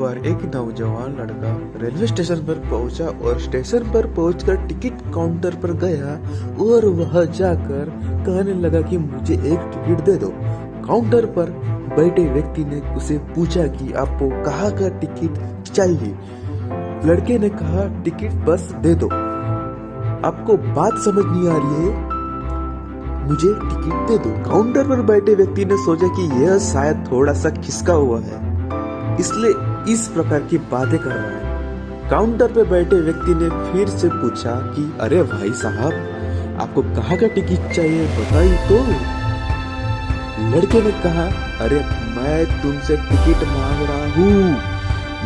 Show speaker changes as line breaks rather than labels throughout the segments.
बार एक नौजवान लड़का रेलवे स्टेशन पर पहुंचा और स्टेशन पर पहुंचकर टिकट काउंटर पर गया और वह जाकर कहने लगा कि मुझे एक टिकट दे दो। काउंटर पर बैठे व्यक्ति ने उसे पूछा कि आपको कहाँ का टिकट चाहिए। लड़के ने कहा टिकट बस दे दो। आपको बात समझ नहीं आ रही है, मुझे टिकट दे दो। काउंटर पर बैठे व्यक्ति ने सोचा कि यह शायद थोड़ा सा खिसका हुआ है, इसलिए इस प्रकार की बातें कर रहा है। काउंटर पे बैठे व्यक्ति ने फिर से पूछा कि अरे भाई साहब, आपको कहाँ का टिकट चाहिए बताइए तो। लड़के ने कहा अरे मैं तुमसे टिकट मांग रहा हूँ,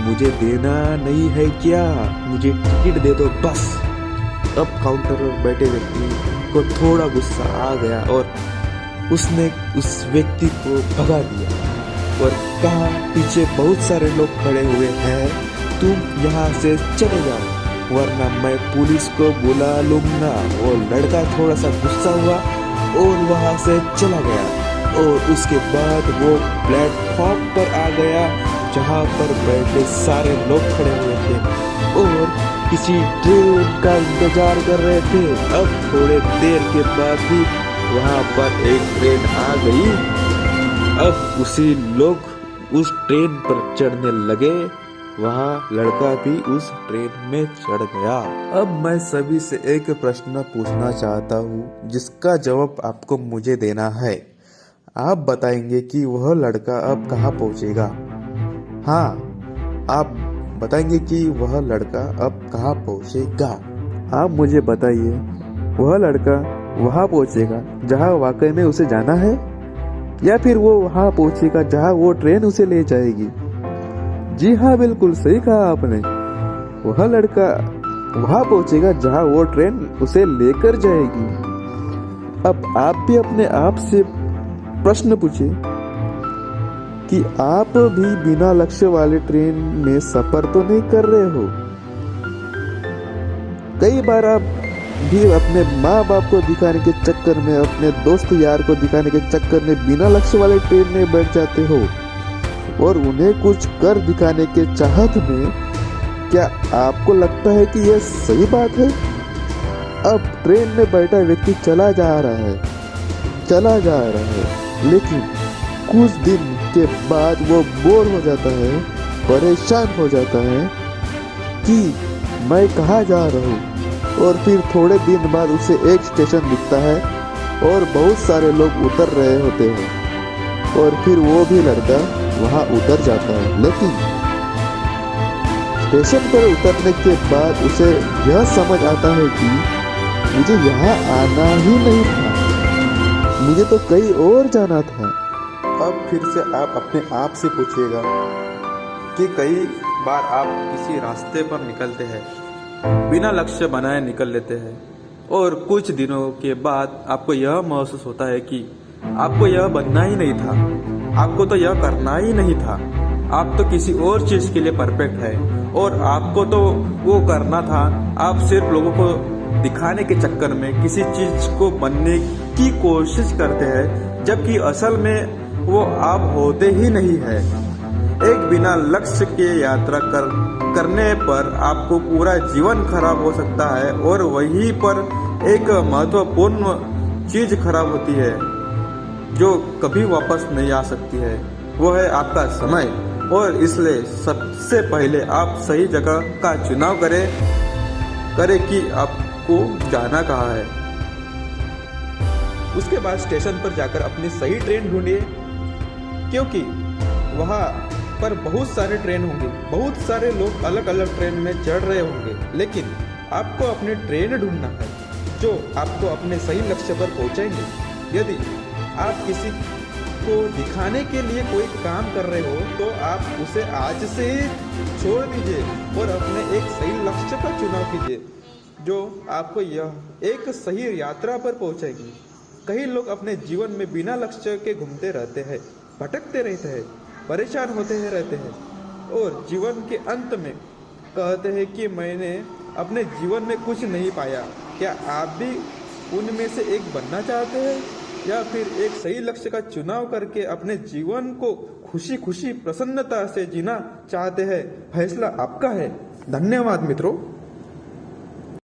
मुझे देना नहीं है क्या, मुझे टिकट दे दो बस। अब काउंटर पर बैठे व्यक्ति को थोड़ा गुस्सा आ गया और उसने उस व्यक्ति को भगा दिया और कहा पीछे बहुत सारे लोग खड़े हुए हैं, तुम यहाँ से चले जाओ वरना मैं पुलिस को बुला लूंगा। और लड़का थोड़ा सा गुस्सा हुआ और वहाँ से चला गया और उसके बाद वो प्लेटफॉर्म पर आ गया जहाँ पर बैठे सारे लोग खड़े हुए थे और किसी ट्रेन का इंतजार कर रहे थे। अब थोड़े देर के बाद ही वहाँ पर एक ट्रेन आ गई। अब उसी लोग उस ट्रेन पर चढ़ने लगे, वहाँ लड़का भी उस ट्रेन में चढ़ गया। अब मैं सभी से एक प्रश्न पूछना चाहता हूँ जिसका जवाब आपको मुझे देना है। आप बताएंगे कि वह लड़का अब कहाँ पहुँचेगा। हाँ, आप बताएंगे कि वह लड़का अब कहाँ पहुँचेगा। आप मुझे बताइए, वह लड़का वहाँ पहुँचेगा जहाँ वाकई में उसे जाना है या फिर वो वहाँ पहुँचेगा जहाँ वो ट्रेन उसे ले जाएगी। जी हाँ, बिल्कुल सही कहा आपने। वह लड़का वहाँ पहुँचेगा जहाँ वो ट्रेन उसे लेकर जाएगी। अब आप भी अपने आप से प्रश्न पूछिए कि आप भी बिना लक्ष्य वाले ट्रेन में सफर तो नहीं कर रहे हो। कई बार आप भी अपने माँ बाप को दिखाने के चक्कर में, अपने दोस्त यार को दिखाने के चक्कर में बिना लक्ष्य वाले ट्रेन में बैठ जाते हो और उन्हें कुछ कर दिखाने के चाहत में। क्या आपको लगता है कि यह सही बात है? अब ट्रेन में बैठा व्यक्ति चला जा रहा है, लेकिन कुछ दिन के बाद वो बोर हो जाता है, परेशान हो जाता है कि मैं कहाँ जा रहा हूँ। और फिर थोड़े दिन बाद उसे एक स्टेशन दिखता है और बहुत सारे लोग उतर रहे होते हैं और फिर वो भी लड़का वहाँ उतर जाता है। लेकिन स्टेशन पर उतरने के बाद उसे यह समझ आता है कि मुझे यहाँ आना ही नहीं था, मुझे तो कहीं और जाना था। अब फिर से आप अपने आप से पूछिएगा कि कई बार आप किसी रास्ते पर निकलते हैं, बिना लक्ष्य बनाए निकल लेते हैं और कुछ दिनों के बाद आपको यह महसूस होता है कि आपको यह बनना ही नहीं था, आपको तो यह करना ही नहीं था, आप तो किसी और चीज़ के लिए परफेक्ट है और आपको तो वो करना था। आप सिर्फ लोगों को दिखाने के चक्कर में किसी चीज़ को बनने की कोशिश करते हैं, जबकि असल में वो आप होते ही नहीं है। एक बिना लक्ष्य के यात्रा करने पर आपको पूरा जीवन खराब हो सकता है और वहीं पर एक महत्वपूर्ण चीज खराब होती है जो कभी वापस नहीं आ सकती है, वो है आपका समय। और इसलिए सबसे पहले आप सही जगह का चुनाव करें कि आपको जाना कहाँ है। उसके बाद स्टेशन पर जाकर अपनी सही ट्रेन ढूंढिए, क्योंकि वहाँ पर बहुत सारे ट्रेन होंगे, बहुत सारे लोग अलग अलग ट्रेन में चढ़ रहे होंगे, लेकिन आपको अपनी ट्रेन ढूंढना है जो आपको अपने सही लक्ष्य पर पहुँचाएंगे। यदि आप किसी को दिखाने के लिए कोई काम कर रहे हो तो आप उसे आज से ही छोड़ दीजिए और अपने एक सही लक्ष्य का चुनाव कीजिए जो आपको यह एक सही यात्रा पर पहुँचाएगी। कई लोग अपने जीवन में बिना लक्ष्य के घूमते रहते हैं, भटकते रहते हैं, परेशान होते हैं रहते हैं और जीवन के अंत में कहते हैं कि मैंने अपने जीवन में कुछ नहीं पाया। क्या आप भी उनमें से एक बनना चाहते हैं? या फिर एक सही लक्ष्य का चुनाव करके अपने जीवन को खुशी खुशी प्रसन्नता से जीना चाहते हैं, फैसला आपका है। धन्यवाद मित्रों।